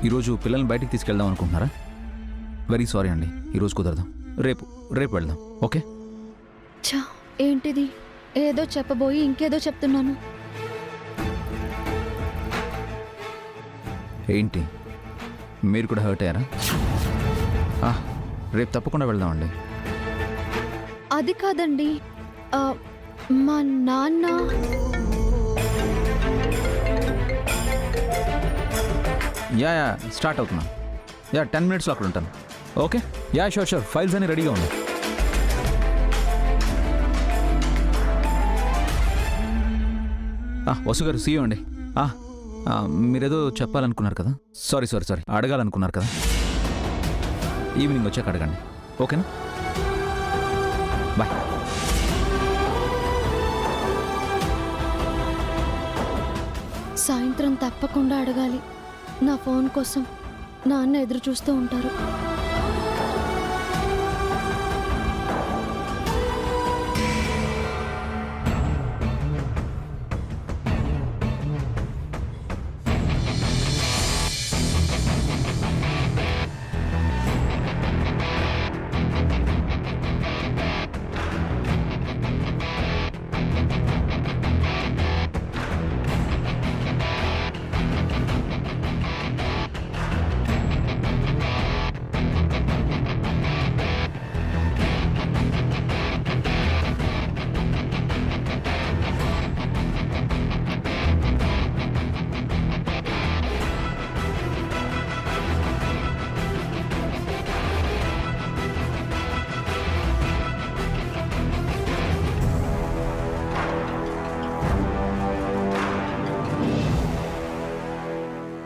ఈరోజు పిల్లల్ని బయటికి తీసుకెళ్దాం అనుకుంటున్నారా? వెరీ సారీ అండి, ఈరోజు కుదరదాం. రేపు వెళ్దాం. ఓకే? ఛా, ఏంటిది? ఏదో చెప్పబోయి ఇంకేదో చెప్తున్నాను. ఏంటి, మీరు కూడా హర్ట్ అయ్యారా? రేపు తప్పకుండా వెళ్దామండి. అది కాదండి, మా నాన్న. యా స్టార్ట్ అవుతున్నా. 10 minutesలో అక్కడ ఉంటాను. ఓకే? షూర్. ఫైల్స్ అన్ని రెడీగా ఉన్నాయి. వసు గారు, సీ యూ అండి. మీరేదో చెప్పాలనుకున్నారు కదా? సారీ, అడగాలనుకున్నారు కదా? ఈవినింగ్ వచ్చాక అడగండి, ఓకేనా? బాయ్. సాయంత్రం తప్పకుండా అడగాలి. నా ఫోన్ కోసం నాన్న ఎదురు చూస్తూ ఉంటారు.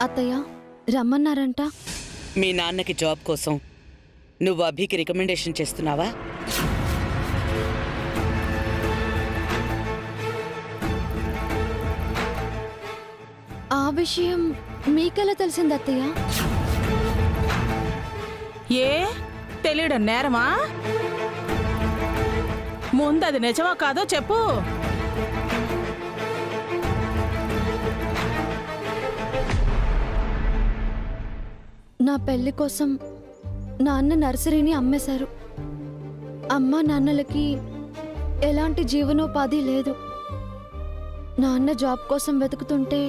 అత్తయ్య రమ్మన్నారంట. మీ నాన్నకి జాబ్ కోసం నువ్వు అభికి రికమెండేషన్ చేస్తున్నావా? ఆ విషయం మీకెలా తెలిసింది అత్తయ్య? ఏ తెలియడం నేరమా? ముందది నిజమో కాదో చెప్పు. నా పెళ్లి కోసం నాన్న నర్సరీని అమ్మేశారు. అమ్మా నాన్నలకి ఎలాంటి జీవనోపాధి లేదు. నాన్న జాబ్ కోసం వెతుకుతుంటే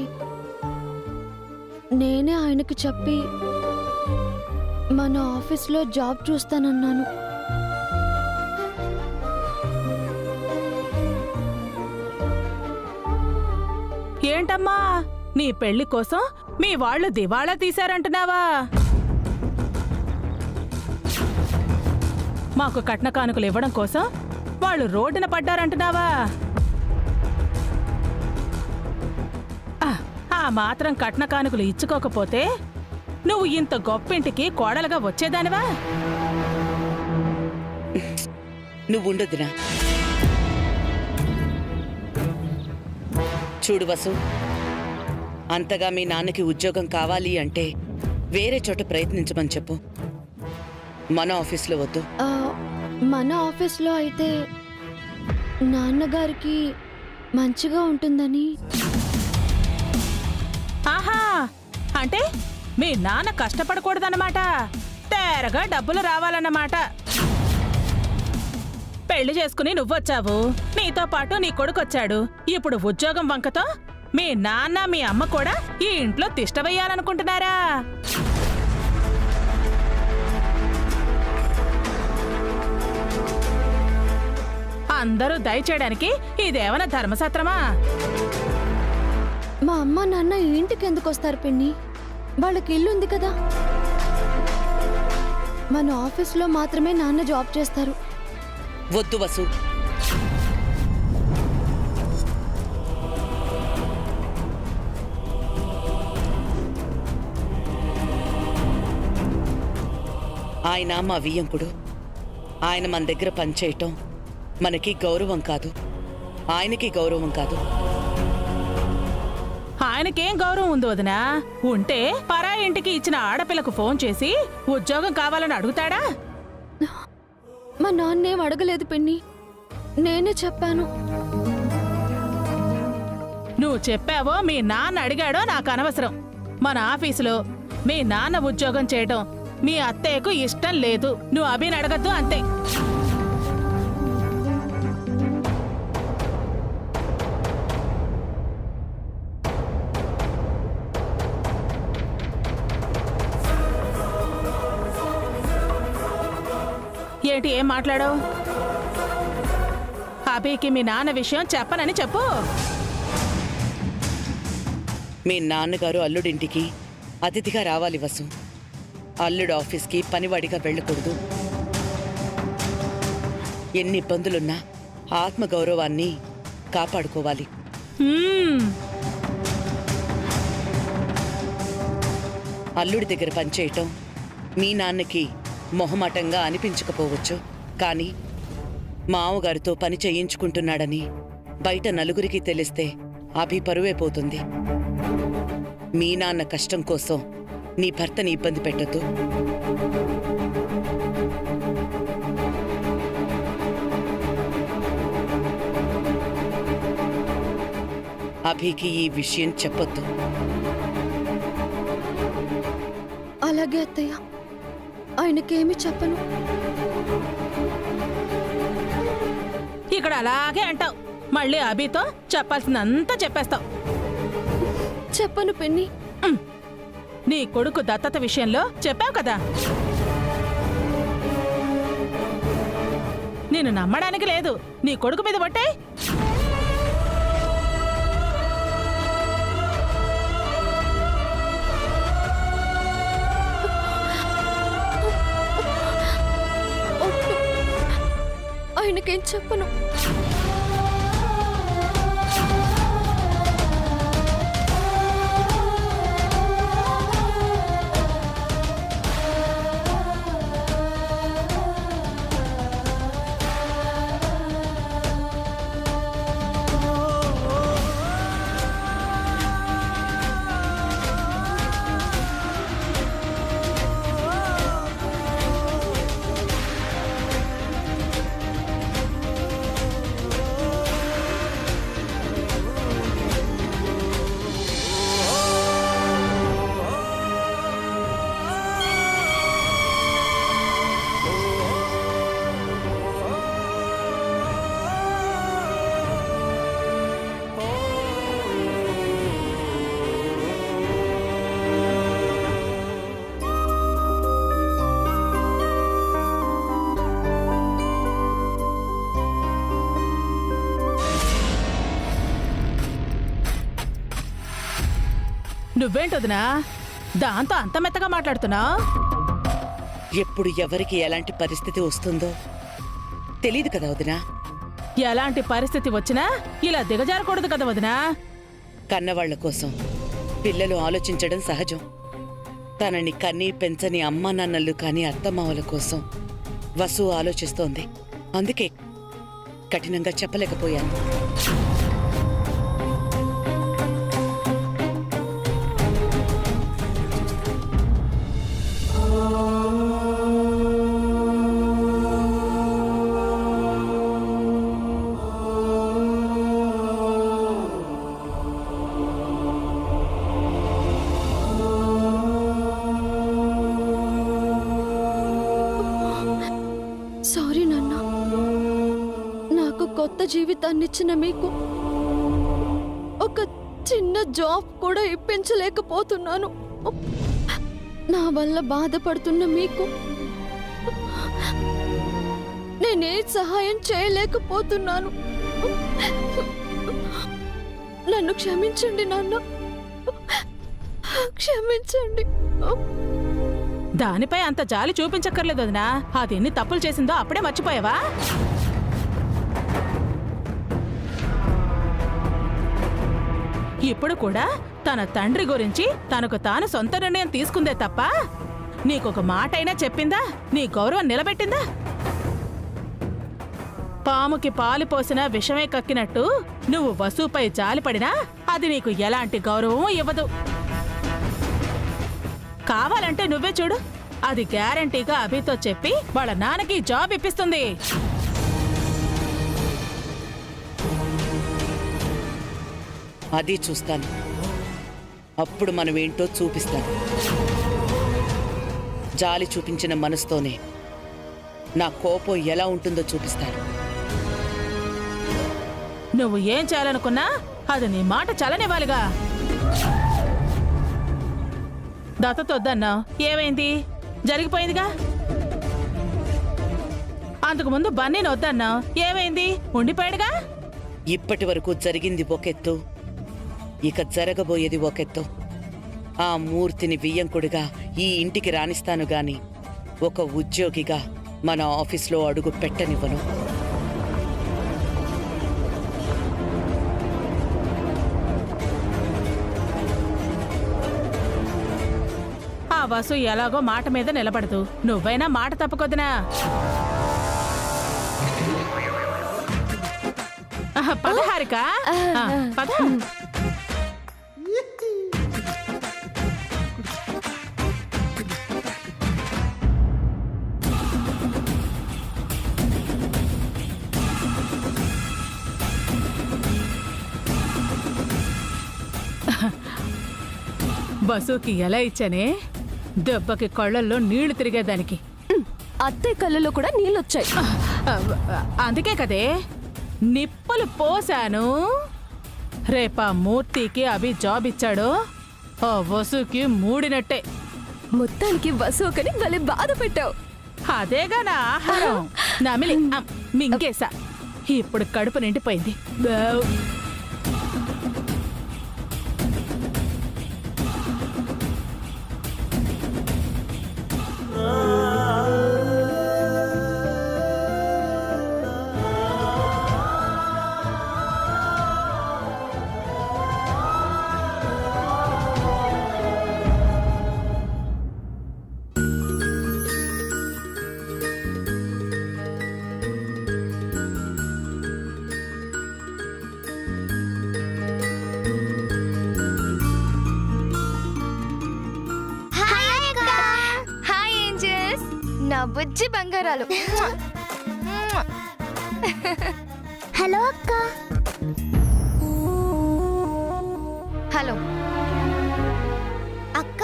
నేనే ఆయనకు చెప్పి మన ఆఫీస్లో జాబ్ చూస్తానన్నాను. ఏంటమ్మా, నీ పెళ్లి కోసం మీ వాళ్ళు దివాళా తీశారంటున్నావా? మాకు కట్న కానుకలు ఇవ్వడం కోసం వాళ్ళు రోడ్డున పడ్డారంటున్నావా? ఆ మాత్రం కట్న కానుకలు ఇచ్చుకోకపోతే నువ్వు ఇంత గొప్పింటికి కోడలుగా వచ్చేదానివా? నువ్వుండొద్దునా? చూడు వసు, అంతగా మీ నాన్నకి ఉద్యోగం కావాలి అంటే వేరే చోట ప్రయత్నించమని చెప్పు. మన ఆఫీస్లో వద్దు. మన ఆఫీస్లో అయితే నాన్నగారికి మంచిగా ఉంటుందని. ఆహా, అంటే మీ నాన్న కష్టపడకూడదన్నమాట, తేరగా డబ్బులు రావాలన్నమాట. పెళ్లి చేసుకుని నువ్వొచ్చావు, నీతో పాటు నీ కొడుకొచ్చాడు. ఇప్పుడు ఉద్యోగం వంకతో మీ నాన్న మీ అమ్మ కూడా ఈ ఇంట్లో తిష్ట వేయాలనుకుంటున్నారా? అందరూ దయచేయడానికి ఇదేమన్నా ధర్మసత్రమా? మా అమ్మ నాన్న ఈ ఇంటికి ఎందుకు వస్తారు పిన్ని? వాళ్ళకి ఇల్లు ఉంది కదా. మన ఆఫీస్లో మాత్రమే నాన్న జాబ్ చేస్తారు. వద్దు వసు, ఆయన మా వియ్యంకుడు. ఆయన మన దగ్గర పనిచేయటం మనకి గౌరవం కాదు, ఆయనకి గౌరవం కాదు. ఆయనకేం గౌరవం ఉంది వదినా? ఉంటే పరా ఇంటికి ఇచ్చిన ఆడపిల్లకు ఫోన్ చేసి ఉద్యోగం కావాలని అడుగుతాడా? మా నాన్నేం అడగలేదు పిన్ని, నేనే చెప్పాను. నువ్వు చెప్పావో మీ నాన్న అడిగాడో నాకు అనవసరం. మన ఆఫీసులో మీ నాన్న ఉద్యోగం చేయడం మీ అత్తయ్యకు ఇష్టం లేదు. నువ్వు అభిని అడగద్దు అంతే. ఏంటి ఏం మాట్లాడావు? అభికి మీ నాన్న విషయం చెప్పనని చెప్పు. మీ నాన్నగారు అల్లుడింటికి అతిథిగా రావాలి వసు. అల్లుడు ఆఫీస్కి పనివాడిగా వెళ్ళకూడదు. ఎన్ని ఇబ్బందులున్నా ఆత్మగౌరవాన్ని కాపాడుకోవాలి. హ్మ్. అల్లుడి దగ్గర పనిచేయటం మీ నాన్నకి మొహమాటంగా అనిపించకపోవచ్చు, కానీ మామగారితో పని చేయించుకుంటున్నాడని బయట నలుగురికి తెలిస్తే అభి పరువే పోతుంది. మీ నాన్న కష్టం కోసం నీ భర్తని ఇబ్బంది పెట్టొద్దు. అభికి ఈ విషయం చెప్పొద్దు. అలాగే అత్తయ్య, ఆయనకేమి చెప్పను. ఇక్కడ అలాగే అంటావు, మళ్ళీ అభితో చెప్పాల్సిందంతా చెప్పేస్తావు. చెప్పను పిన్ని. నీ కొడుకు దత్తత విషయంలో చెప్పావు కదా. నేను నమ్మడానికి లేదు. నీ కొడుకు మీద పట్టే. ఆయనకేం చెప్పను. నువ్వేంటొదినా దాంతో అంత మెత్తగా మాట్లాడుతున్నావు? ఎప్పుడు ఎవరికి ఎలాంటి పరిస్థితి వస్తుందో తెలీదు కదా వదినా. ఎలాంటి పరిస్థితి వచ్చినా ఇలా దిగజారకూడదు కదా వదినా. కన్నవాళ్ల కోసం పిల్లలు ఆలోచించడం సహజం. తనని కన్ని పెంచని అమ్మా నాన్నలు కాని అత్తమామల కోసం వసు ఆలోచిస్తోంది. అందుకే కఠినంగా చెప్పలేకపోయాను. సారీ నాన్న, నాకు కొత్త జీవితాన్నిచ్చిన మీకు ఒక చిన్న జాబ్ కూడా ఇప్పించలేకపోతున్నాను. నా వల్ల బాధపడుతున్న మీకు నేనే సహాయం చేయలేకపోతున్నాను. నన్ను క్షమించండి నాన్న, క్షమించండి. దానిపై అంత జాలి చూపించక్కర్లేదు వదినా. అది ఎన్ని తప్పులు చేసిందో అప్పుడే మర్చిపోయావా? ఇప్పుడు కూడా తన తండ్రి గురించి తనకు తాను సొంత నిర్ణయం తీసుకుందే తప్ప నీకొక మాట అయినా చెప్పిందా? నీ గౌరవం నిలబెట్టిందా? పాముకి పాలు పోసినా విషమే కక్కినట్టు నువ్వు వసుపై జాలిపడినా అది నీకు ఎలాంటి గౌరవం ఇవ్వదు. కావాలంటే నువ్వే చూడు, అది గ్యారంటీగా అభితో చెప్పి వాళ్ళ నాన్నకి జాబ్ ఇప్పిస్తుంది. అది చూస్తాను. అప్పుడు మనం ఏంటో చూపిస్తాను. జాలి చూపించిన మనసుతోనే నా కోపం ఎలా ఉంటుందో చూపిస్తాను. నువ్వు ఏం చేయాలనుకున్నా అది నీ మాట చలనివ్వాలిగా. దత్తతొద్దన్నా ఏమైంది? జరిగిపోయిందిగా. అంతకుముందు బన్నీని వద్దన్నా ఏమైంది? ఉండిపోయాడుగా. ఇప్పటి వరకు జరిగింది ఒకెత్తు, ఇక జరగబోయేది ఒకెత్తు. ఆ మూర్తిని వియ్యంకుడిగా ఈ ఇంటికి రాణిస్తాను గాని ఒక ఉద్యోగిగా మన ఆఫీస్లో అడుగు పెట్టనివ్వను. ఆ వసు ఎలాగో మాట మీద నిలబడదు. నువ్వైనా మాట తప్పకొద్దునా. పద హారిక, పద. బస్సుకి ఎలా ఇచ్చానే? దెబ్బకి కళ్ళల్లో నీళ్లు తిరిగేదానికి. అత్తయ్య కళ్ళలో కూడా నీళ్ళొచ్చాయి. అందుకే కదే నిప్పులు పోసాను. రేపా మూర్తికి అభి జాబ్ ఇచ్చాడు, ఆ వసుకి మూడినట్టే. మొత్తానికి వసూకని భలే బాధ పెట్టావు. అదేగా నా ఆహారం. నమిలి మింగేశా. ఇప్పుడు కడుపు నిండిపోయింది. బావ్. హాయ్ ఏంజల్స్, నా బుజ్జి బంగారాలు. హలో అక్క. హలో అక్క,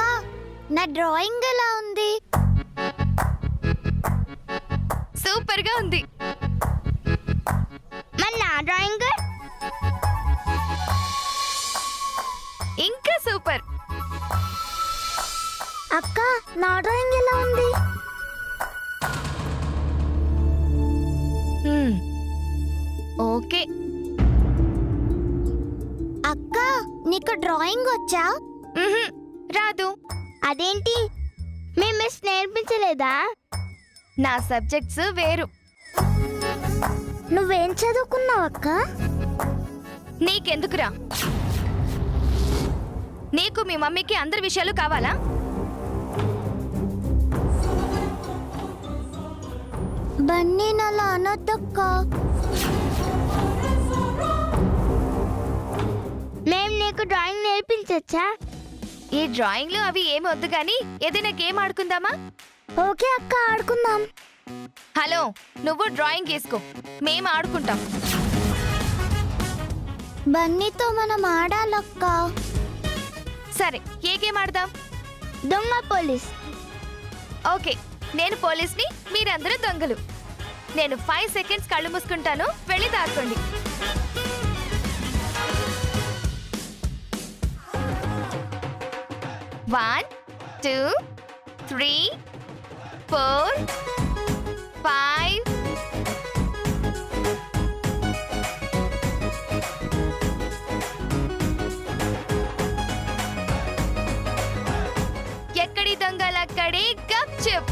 నా డ్రాయింగ్ ఎలా ఉంది? సూపర్ గా ఉంది. మరి నా డ్రాయింగ్? ఇంకా సూపర్. అక్క, నా డ్రాయింగ్ ఎలా ఉంది? ఓకే. అక్క, నీకు డ్రాయింగ్ వచ్చా? రాదు. అదేంటి, మీ మిస్ నేర్పించలేదా? నా సబ్జెక్ట్స్ వేరు. నువ్వేం చదువుకున్నావు అక్క? నీకెందుకురా? నీకు మీ మమ్మీకి అందరి విషయాలు కావాలా? బన్నీ నలా అనొద్దక్క. మేం నీకు డ్రాయింగ్ నేర్పించచ్చా? ఈ డ్రాయింగ్లు అవి ఏమి వద్దు గానీ ఏదైనా గేమ్ ఆడుకుందామా? ఓకే అక్క, ఆడుకుందాం. హలో, నువ్వు డ్రాయింగ్ గీసుకో, మేము ఆడుకుంటాం. బన్నీతో మనం ఆడాలక్క. సరే, ఏ గేమ్ ఆడదాం? దొంగ పోలీస్. ఓకే, నేను పోలీస్ని, మీరందరూ దొంగలు. నేను 5 సెకండ్స్ కళ్ళు మూసుకుంటాను, వెళ్ళి దాక్కోండి. One, 2, 3, 4, 5. ఎక్కడి దొంగలక్కడే గప్చుప్.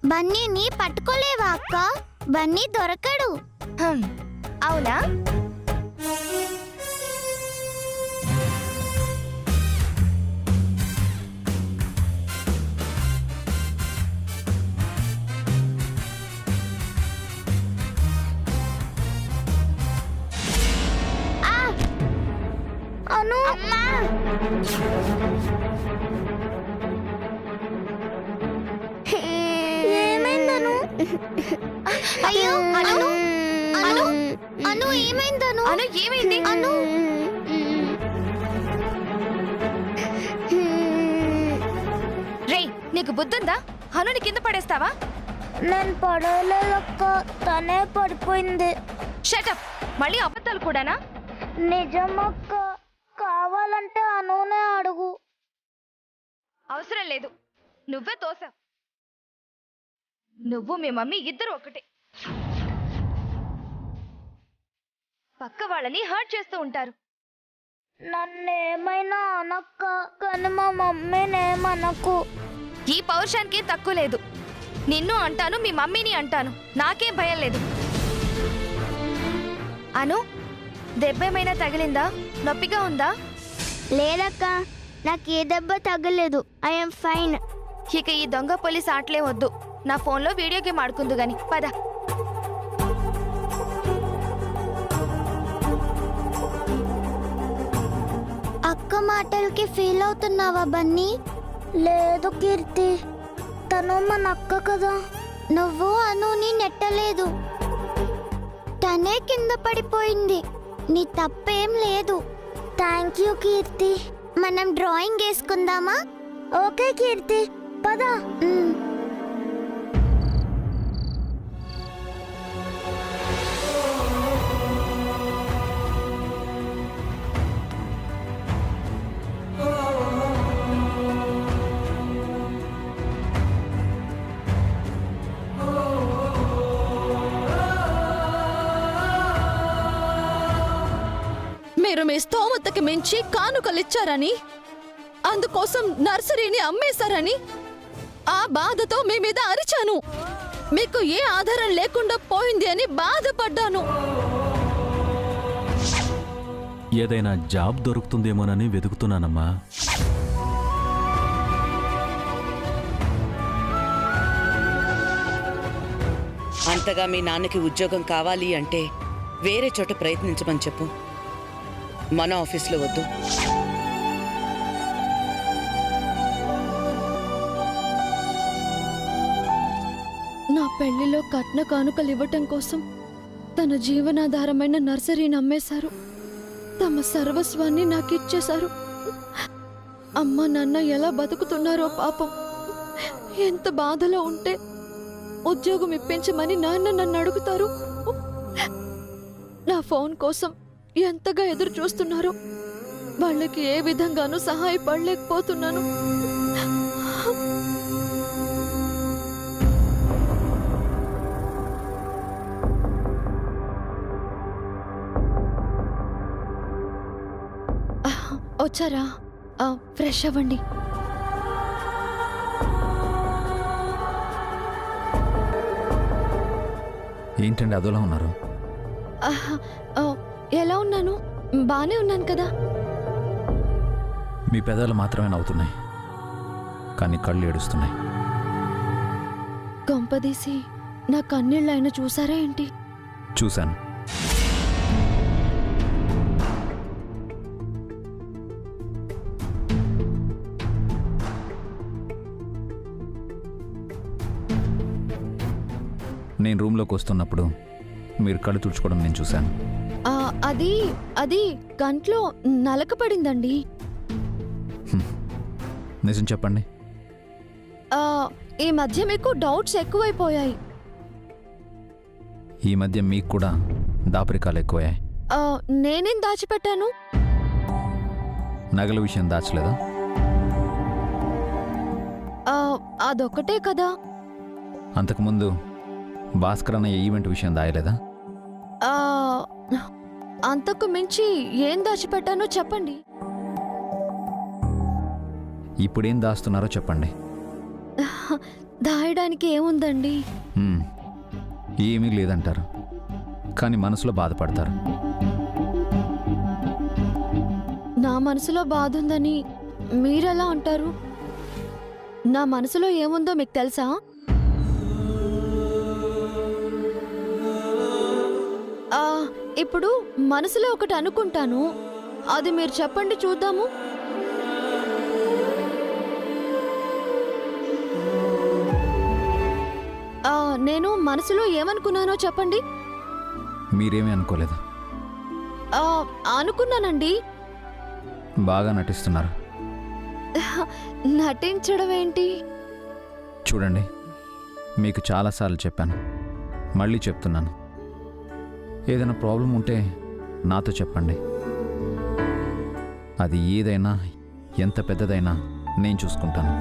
బన్నీని పట్టుకోలేవా అక్క? బన్నీ దొరకడు. అవునా? అను అమ్మా, ఏమైందను? అయ్యో అను, అను, అను ఏమైందను? అను ఏమైంది? అను రేయ్, నీకు బుద్ధుందా? హనుని కింద పడేస్తావా? నేను పడలేదక్క, తనే పడిపోయింది. షటప్! మళ్ళీ అబద్ధాలు కూడానా? నిజమక్క, కావాలంటే అనునే అడుగు. అవసరం లేదు, నువ్వే తోసావు. నువ్వు మీ మమ్మీ ఇద్దరు ఒకటే. పక్క వాళ్ళని హర్ట్ చేస్తూ ఉంటారు. నన్నేమైనా అనక్క, కానీ మా మమ్మీనేమనకు. ఈ పౌరుషానికి తక్కువ లేదు. నిన్ను అంటాను, మీ మమ్మీని అంటాను. నాకేం భయం లేదు. అను, దెబ్బేమైనా తగిలిందా? నొప్పిగా ఉందా? లేదక్క, నాకు ఏ దెబ్బ తగ్గలేదు. I'm fine. ఇక ఈ దొంగ పోలీస్ ఆటలే వద్దు. నా ఫోన్లో వీడియో గేమ్ ఆడుకుందు గాని పద. అక్క మాటలకి ఫీల్ అవుతున్నావా బన్నీ? లేదు కీర్తి, తను మన అక్క కదా. నువ్వు అనుని నెట్టలేదు, తనే కింద పడిపోయింది. నీ తప్పేం లేదు. థ్యాంక్ యూ కీర్తి. మనం డ్రాయింగ్ వేసుకుందామా? ఓకే కీర్తి, పద. మీరు మీ స్తోమతకి మించి కానుకలిచ్చారని, అందుకోసం నర్సరీని అమ్మేశారని ఆ బాధతో మీ మీద అరిచాను. మీకు ఏ ఆధారం లేకుండా పోయింది అని బాధపడ్డాను. ఏదైనా జాబ్ దొరుకుతుందేమోనని వెతుకుతున్నానమ్మా. అంతగా మీ నాన్నకి ఉద్యోగం కావాలి అంటే వేరే చోట ప్రయత్నించమని చెప్పు. మన ఆఫీస్లో వద్దు. నా పెళ్లిలో కట్న కానుకలు ఇవ్వటం కోసం తన జీవనాధారమైన నర్సరీని అమ్మేశారు. తమ సర్వస్వాన్ని నాకిచ్చేశారు. అమ్మ నాన్న ఎలా బతుకుతున్నారో పాపం. ఎంత బాధలో ఉంటే ఉద్యోగం ఇప్పించమని నాన్న నన్ను అడుగుతారు. నా ఫోన్ కోసం ఎంతగా ఎదురు చూస్తున్నారు. వాళ్ళకి ఏ విధంగానూ సహాయపడలేకపోతున్నాను. వచ్చారా? ఫ్రెష్ అవ్వండి. ఏంటండి అదోలా ఉన్నారు? ఎలా ఉన్నాను? బానే ఉన్నాను కదా. మీ పెదాలు మాత్రమే నవ్వుతున్నాయి, కానీ కళ్ళు ఏడుస్తున్నాయి. గొంపదీసి నా కన్నీళ్ళు ఆయన చూసారా ఏంటి? చూశాను. నేను రూమ్లోకి వస్తున్నప్పుడు మీరు కళ్ళు తుడుచుకోవడం నేను చూశాను. అది కంట్లో నలక పడిందండి. నిజం చెప్పండి. ఈ మధ్య మీకు డౌట్స్ ఎక్కువైపోయాయి. ఈ మధ్య మీకు కూడా దాపరికాలు ఎక్కువయ్యాయి. నేనేం దాచిపెట్టాను? నగల విషయం దాచలేదా? అదొక్కటే కదా. అంతకుముందు భాస్కర్ అన్న ఈవెంట్ విషయం దాయలేదా? అంతకు మించి ఏం దాచిపెట్టానో చెప్పండి. ఇప్పుడేం దాస్తున్నారో చెప్పండి. దాయడానికి ఏముందండి? మ్మ్. ఏమీ లేదంటారు కానీ మనసులో బాధపడతారు. నా మనసులో బాధ ఉందని మీరెలా అంటారు? నా మనసులో ఏముందో మీకు తెలుసా? ఇప్పుడు మనసులో ఒకటి అనుకుంటాను, అది మీరు చెప్పండి చూద్దాము. నేను మనసులో ఏమనుకున్నానో చెప్పండి. మీరేమీ అనుకోలేదు. అనుకున్నానండి. బాగా నటిస్తున్నారు. నటించడం ఏంటి? చూడండి, మీకు చాలాసార్లు చెప్పాను, మళ్ళీ చెప్తున్నాను. ఏదైనా ప్రాబ్లం ఉంటే నాతో చెప్పండి. అది ఏదైనా ఎంత పెద్దదైనా నేను చూసుకుంటాను.